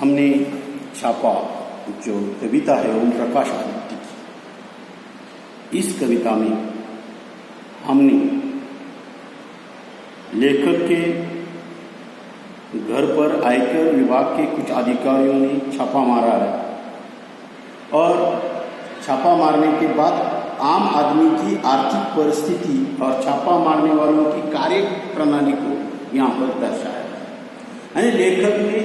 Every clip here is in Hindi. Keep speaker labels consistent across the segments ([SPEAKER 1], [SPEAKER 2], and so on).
[SPEAKER 1] हमने छापा जो कविता है ओम प्रकाश आदित्य की। इस कविता में हमने लेखक के घर पर आयकर विभाग के कुछ अधिकारियों ने छापा मारा है और छापा मारने के बाद आम आदमी की आर्थिक परिस्थिति और छापा मारने वालों की कार्य प्रणाली को यहाँ पर दर्शाया है। यानी लेखक ने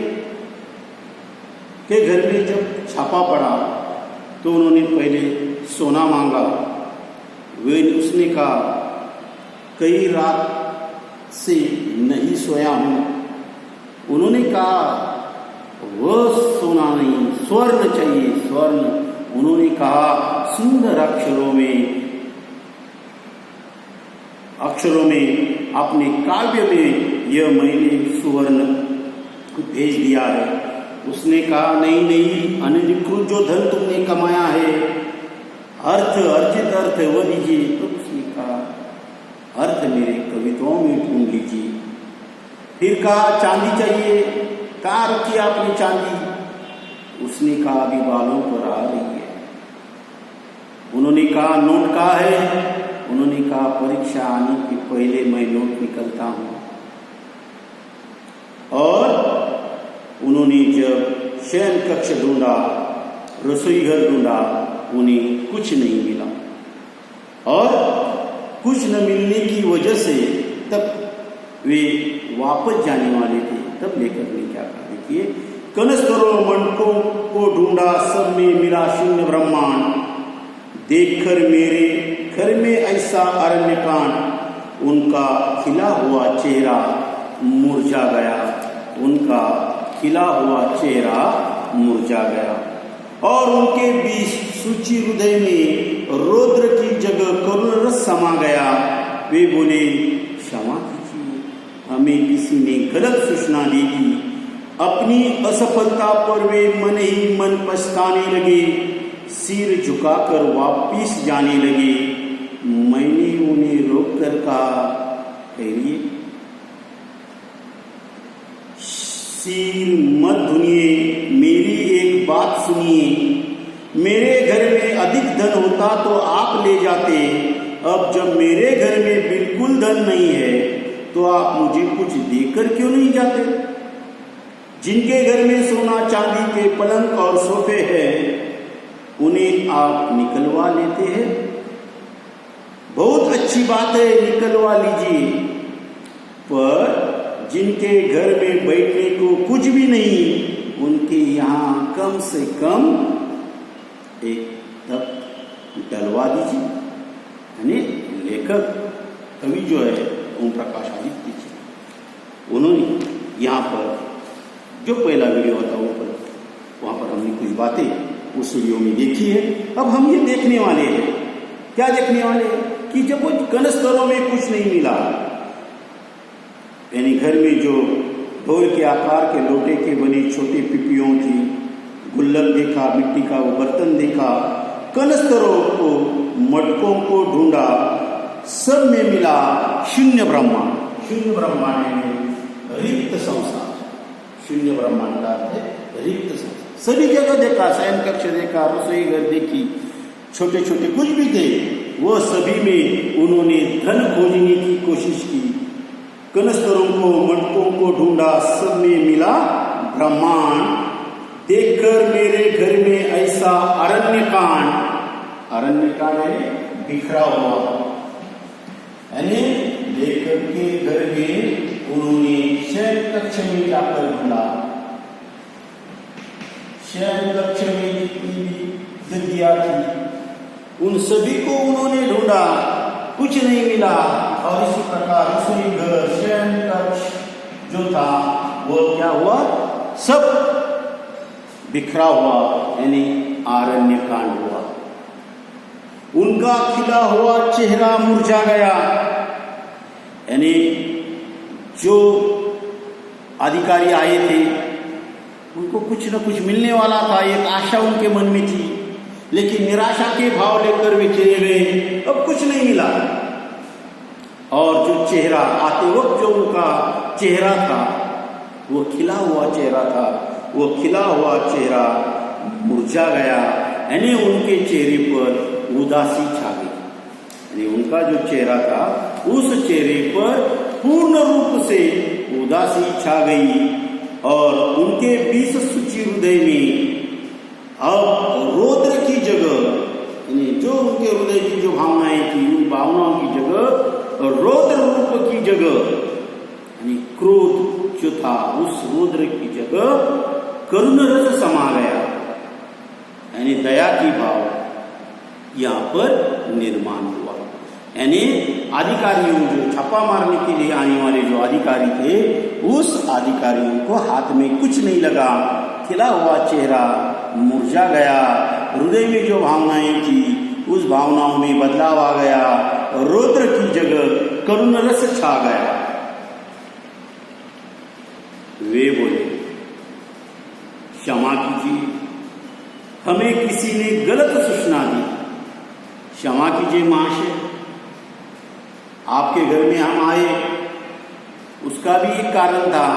[SPEAKER 1] के घर में जब छापा पड़ा तो उन्होंने पहले सोना मांगा। वे उसने कहा कई रात से नहीं सोया हूँ। उन्होंने कहा वह सोना नहीं स्वर्ण चाहिए स्वर्ण। उन्होंने कहा सुंदर अक्षरों में अपने काव्य में यह मैंने सुवर्ण भेज दिया है। उसने कहा नहीं अनधिकृत जो धन तुमने कमाया है अर्जित अर्थ वो दीजिए। तो उसने कहा अर्थ मेरे कविताओं में ढूंढ लीजिए। फिर कहा चांदी चाहिए। कहाँ रखी आपने चांदी? उसने कहा अभी बालों पर आ रही है। उन्होंने कहा नोट कहाँ है? उन्होंने कहा परीक्षा आने के पहले मैं नोट निकलता हूँ। और उन्होंने जब शयन कक्ष ढूंढा, रसोई घर ढूंढा, उन्हें कुछ नहीं मिला। और कुछ न मिलने की वजह से तब वे वापस जाने वाले थे। तब लेखक ने क्या कहा, देखिए कनस्तरों मंडकों को ढूंढा, सब में मिला शून्य ब्रह्मांड। देखकर मेरे घर में ऐसा अरण्यकांड, उनका खिला हुआ चेहरा मुरझा गया। उनका खिला हुआ चेहरा मुरझा गया और उनके बीच सूची हृदय में रौद्र की जगह करुण रस समा गया। वे बोले क्षमा कीजिए, हमें किसी ने गलत सूचना दी थी। अपनी असफलता पर वे मन ही मन पछताने लगे, सिर झुकाकर वापिस जाने लगे। मैंने उन्हें रोककर कहा कहिए सिर मत धुनिए, मेरी एक बात सुनिए। मेरे घर में अधिक धन होता तो आप ले जाते। अब जब मेरे घर में बिल्कुल धन नहीं है तो आप मुझे कुछ देकर क्यों नहीं जाते? जिनके घर में सोना चांदी के पलंग और सोफे हैं उन्हें आप निकलवा लेते हैं। बहुत अच्छी बात है, निकलवा लीजिए। पर जिनके घर में बैठने को कुछ भी नहीं उनके यहाँ कम से कम एक तप डलवा दीजिए। यानी लेखक कवि जो है ओम प्रकाश आदित्य जी, उन्होंने यहाँ पर जो पहला वीडियो होता है वहाँ पर हमने कुछ बातें उस वीडियो में देखी है। अब हम ये देखने वाले हैं, क्या देखने वाले हैं कि जब वो कनस्तरों में कुछ नहीं मिला, यानी घर में जो ढोल के आकार के लोटे के बने छोटे पिपियों की गुल्लक देखा, मिट्टी का वो बर्तन देखा, कनस्तरों को मटकों को ढूंढा, सब में मिला शून्य ब्रह्मांड। शून्य ब्रह्मांड है रिक्त संसार। शून्य ब्रह्मांड का है रिक्त संसार। सभी जगह देखा, शयन कक्ष देखा, रसोई घर देखी, छोटे छोटे कुछ भी थे, वो सभी में उन्होंने धन खोजने की कोशिश की। कनस्तरों को मटकों को ढूंढा, सब में मिला ब्रह्मांड। देखकर मेरे घर में ऐसा अरण्यकांड। अरण्यकांड है बिखरा हुआ। यानी लेखक के घर में उन्होंने शयन कक्ष में जाकर ढूंढा। शयन कक्ष में जितनी भी जगह थी उन सभी को उन्होंने ढूंढा, कुछ नहीं मिला। और इसी प्रकार रसोई घर, शयन कक्ष जो था वो क्या हुआ, सब बिखरा हुआ, यानी अरण्यकांड हुआ। उनका खिला हुआ चेहरा मुरझा गया। यानी जो अधिकारी आए थे उनको कुछ न कुछ मिलने वाला था, एक आशा उनके मन में थी, लेकिन निराशा के भाव लेकर वे चले गए। अब कुछ नहीं मिला। और जो चेहरा आते वक्त जो उनका चेहरा था वो खिला हुआ चेहरा था, वो खिला हुआ चेहरा मुरझा गया, यानी उनके चेहरे पर उदासी छा गई। यानी उनका जो चेहरा था उस चेहरे पर पूर्ण रूप से उदासी छा गई और उनके बीच सूची हृदय में अब रौद्र की जगह, यानी जो उनके हृदय की जो भावनाएं थी उन भावनाओं की जगह रौद्र रूप की जगह, यानी क्रोध जो था उस रौद्र की जगह करुण रस समा गया, यानी दया की भाव यहाँ पर निर्माण हुआ। यानी अधिकारियों जो छापा मारने के लिए आने वाले जो अधिकारी थे उस अधिकारियों को हाथ में कुछ नहीं लगा, खिला हुआ चेहरा मुरझा गया, हृदय में जो भावनाएं थी उस भावनाओं में बदलाव आ गया, रौद्र की जगह करुण रस छा गया। वे बोले, क्षमा कीजिए, हमें किसी ने गलत सूचना दी, क्षमा कीजिए महाशय, आपके घर में हम आए उसका भी एक कारण था।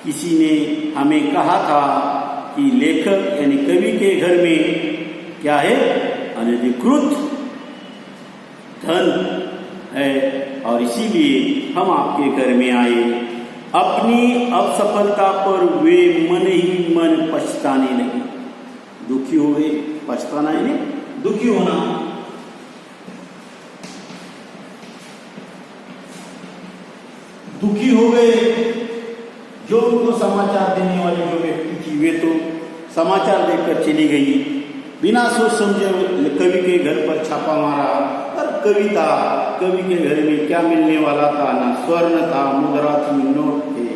[SPEAKER 1] किसी ने हमें कहा था कि लेखक यानी कवि के घर में क्या है, अनधिकृत धन है और इसीलिए हम आपके घर में आए। अपनी असफलता पर वे मन ही मन पछताने लगे, दुखी हो गए। पछताना यानी दुखी होना। दुखी हो गए। जो उनको समाचार देने वाली जो व्यक्ति थी वे तो समाचार देकर चली गई, बिना सोच समझे कवि के घर पर छापा मारा। और कवि के घर में क्या मिलने वाला था, ना स्वर्ण था, मुद्रा थी, नोट थे,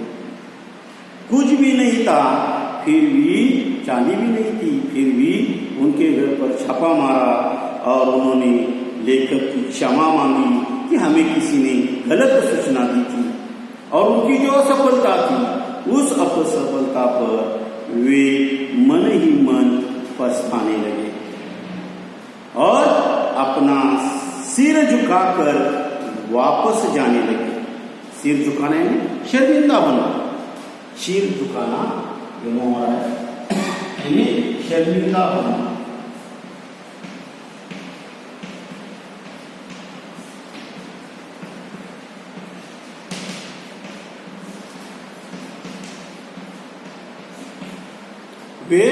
[SPEAKER 1] कुछ भी नहीं था। फिर भी चांदी भी नहीं थी, फिर भी उनके घर पर छापा मारा और उन्होंने लेखक की क्षमा मांगी कि हमें किसी ने गलत सूचना दी थी। और उनकी जो असफलता थी उस असफलता पर वे मन ही मन पछताने लगे और अपना सिर झुकाकर वापस जाने लगे। सिर झुकाने में शर्मिंदा होना, सिर झुकाना यानी शर्मिंदा होना। वे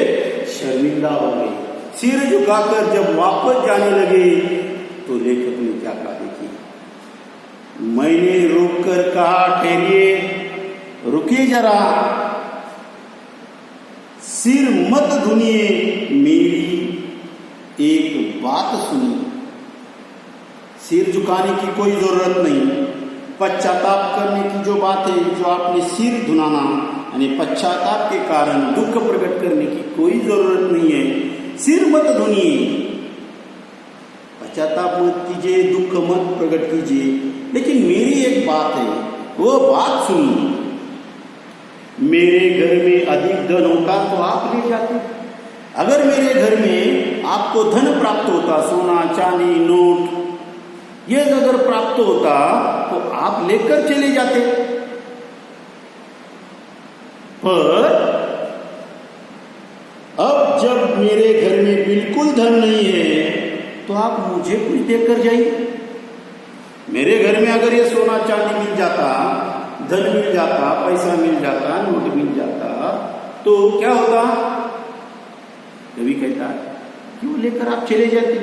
[SPEAKER 1] शर्मिंदा हो गए। सिर झुकाकर जब वापस जाने लगे तो लेखक ने क्या कहा, देखिए, मैंने रोककर कहा, ठहरिए, रुकिए जरा, सिर मत धुनिए, मेरी एक बात सुनिए। सिर झुकाने की कोई जरूरत नहीं। पश्चाताप करने की जो बात है, जो आपने सिर धुनाना यानी पश्चाताप के कारण दुख प्रकट करने की कोई जरूरत नहीं है। सिर मत धुनिए, पश्चाताप मत कीजिए, दुख मत प्रकट कीजिए, लेकिन मेरी एक बात है, वो बात सुनिए। मेरे घर में अधिक धन होता तो आप ले जाते। अगर मेरे घर में आपको धन प्राप्त होता, सोना चांदी नोट ये अगर प्राप्त होता तो आप लेकर चले जाते। पर अब जब मेरे घर में बिल्कुल धन नहीं है तो आप मुझे कुछ देकर जाइए। मेरे घर में अगर ये सोना चांदी मिल जाता, धन मिल जाता, पैसा मिल जाता, नोट मिल जाता तो क्या होता? कभी कहता है क्यों लेकर आप चले जाते।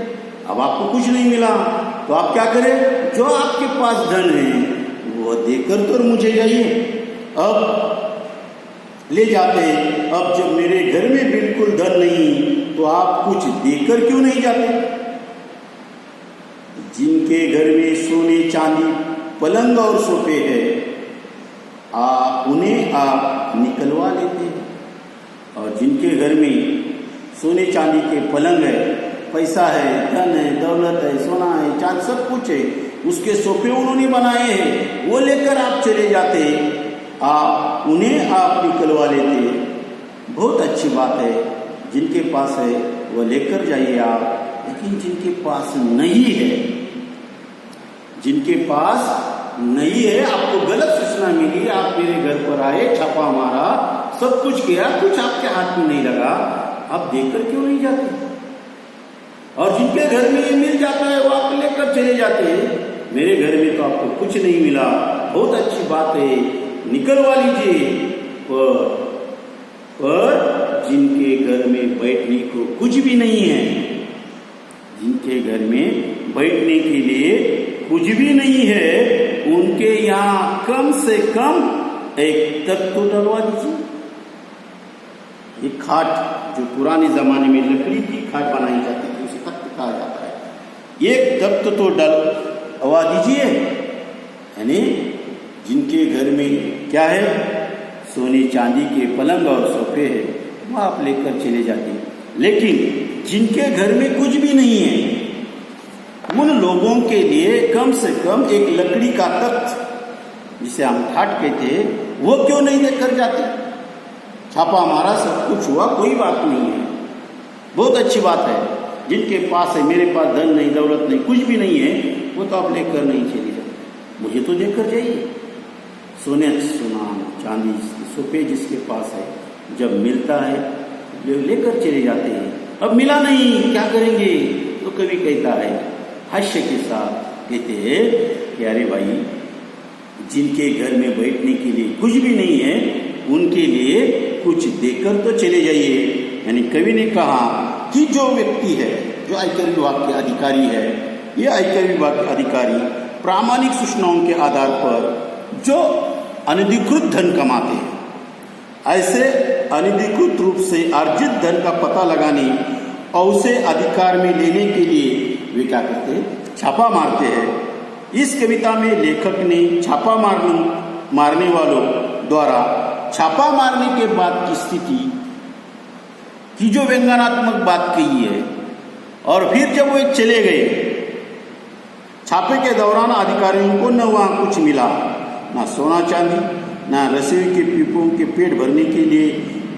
[SPEAKER 1] अब आपको कुछ नहीं मिला तो आप क्या करें? जो आपके पास धन है वो देकर तो मुझे जाइए। अब ले जाते। अब जब मेरे घर में बिल्कुल धन नहीं तो आप कुछ देकर क्यों नहीं जाते? जिनके घर में सोने चांदी पलंग और सोफे है उन्हें आप निकलवा लेते हैं, और जिनके घर में सोने चांदी के पलंग है, पैसा है, धन है, दौलत है, सोना है, चांद सब कुछ है, उसके सोफे उन्होंने बनाए हैं, वो लेकर आप चले जाते, उन्हें आप निकलवा लेते। बहुत अच्छी बात है, जिनके पास है वो लेकर जाइए आप। लेकिन जिनके पास नहीं है, जिनके पास नहीं है, आपको गलत सूचना मिली, आप मेरे घर पर आए, छापा मारा, सब कुछ किया, कुछ आपके हाथ में नहीं लगा, आप देखकर क्यों नहीं जाते? और जिनके घर में ये मिल जाता है वो आप लेकर चले जाते हैं। मेरे घर में तो आपको कुछ नहीं मिला, बहुत अच्छी बात है, निकलवा लीजिए। पर जिनके घर में बैठने को कुछ भी नहीं है, जिनके घर में बैठने के लिए कुछ भी नहीं है, उनके यहाँ कम से कम एक तख्त तो डलवा दीजिए। एक खाट जो पुराने जमाने में लकड़ी की खाट बनाई जाती थी उसे तख्त कहा जाता है, एक तख्त तो डलवा दीजिए। यानी जिनके घर में क्या है, सोने चांदी के पलंग और सोफे है, वो आप लेकर चले जाते हैं। लेकिन जिनके घर में कुछ भी नहीं है, उन लोगों के लिए कम से कम एक लकड़ी का तख्त, जिसे हम खाट कहते हैं, वो क्यों नहीं लेकर जाते? छापा मारा, सब कुछ हुआ, कोई बात नहीं है, बहुत अच्छी बात है। जिनके पास है, मेरे पास धन नहीं, दौलत नहीं, कुछ भी नहीं है, वो तो आप लेकर नहीं चले जाते। मुझे तो लेकर जाइए। सोने सोना चांदी सोफे जिसके पास है, जब मिलता है लेकर चले जाते हैं। अब मिला नहीं, क्या करेंगे? तो कभी कहता है हास्य के साथ, कहते हैं कि अरे भाई, जिनके घर में बैठने के लिए कुछ भी नहीं है, उनके लिए कुछ देकर तो चले जाइए। यानी कवि ने कहा कि जो व्यक्ति है, जो आयकर विभाग के अधिकारी है, ये आयकर विभाग के अधिकारी प्रामाणिक सूचनाओं के आधार पर जो अनधिकृत धन कमाते हैं, ऐसे अनधिकृत रूप से अर्जित धन का पता लगाने और उसे अधिकार में लेने के लिए वे क्या करते हैं? छापा मारते हैं। इस कविता में लेखक ने छापा मारने वालों द्वारा छापा मारने के बाद की स्थिति की जो व्यंग्यात्मक बात कही है, और फिर जब वे चले गए, छापे के दौरान अधिकारियों को न वहाँ कुछ मिला, ना सोना चांदी, ना रसोई के पीपों के पेट भरने के लिए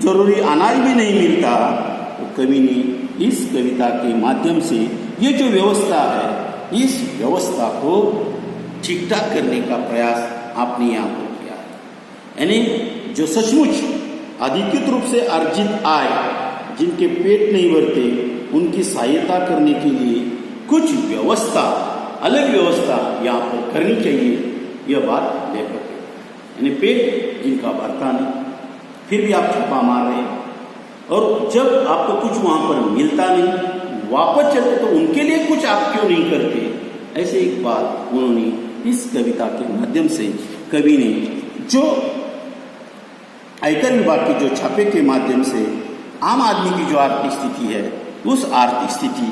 [SPEAKER 1] जरूरी अनाज भी नहीं मिलता। तो कवि ने इस कविता के माध्यम से ये जो व्यवस्था है, इस व्यवस्था को ठीक ठाक करने का प्रयास आपने यहाँ पर किया है। यानी जो सचमुच अधिकृत रूप से अर्जित आय, जिनके पेट नहीं भरते, उनकी सहायता करने के लिए कुछ व्यवस्था, अलग व्यवस्था यहाँ पर करनी चाहिए। यह बात लेकर के, यानी पेट जिनका भरता नहीं, फिर भी आप छापा मार रहे हैं, और जब आपको कुछ वहाँ पर मिलता नहीं, वापस चलते, तो उनके लिए कुछ आप क्यों नहीं करते? ऐसे एक बात उन्होंने इस कविता के माध्यम से कवि ने जो आयकर विभाग के जो छापे के माध्यम से आम आदमी की जो आर्थिक स्थिति है, उस आर्थिक स्थिति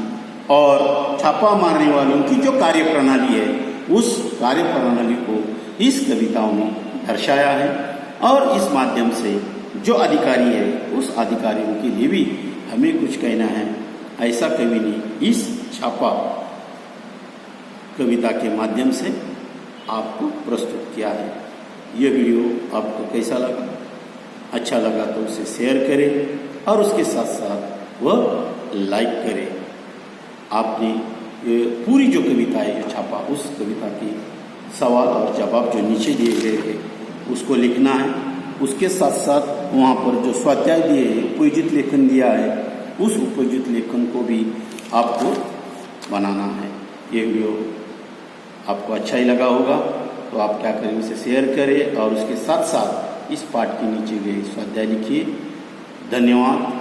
[SPEAKER 1] और छापा मारने वालों की जो कार्य प्रणाली है, उस कार्य प्रणाली को इस कविताओं में दर्शाया है। और इस माध्यम से जो अधिकारी है, उस अधिकारियों के लिए भी हमें कुछ कहना है, ऐसा कवि ने इस छापा कविता के माध्यम से आपको प्रस्तुत किया है। यह वीडियो आपको कैसा लगा? अच्छा लगा तो उसे शेयर करें और उसके साथ साथ वह लाइक करें। आपने ये पूरी जो कविता है जो छापा, उस कविता की सवाल और जवाब जो नीचे दिए गए हैं उसको लिखना है। उसके साथ साथ वहाँ पर जो स्वाध्याय दिए हैं, उपयोजित लेखन दिया है, उस उपयोजित लेखन को भी आपको बनाना है। ये वीडियो आपको अच्छा ही लगा होगा तो आप क्या करें, उसे शेयर करें और उसके साथ साथ इस पाठ के नीचे गए स्वाध्याय लिखिए। धन्यवाद।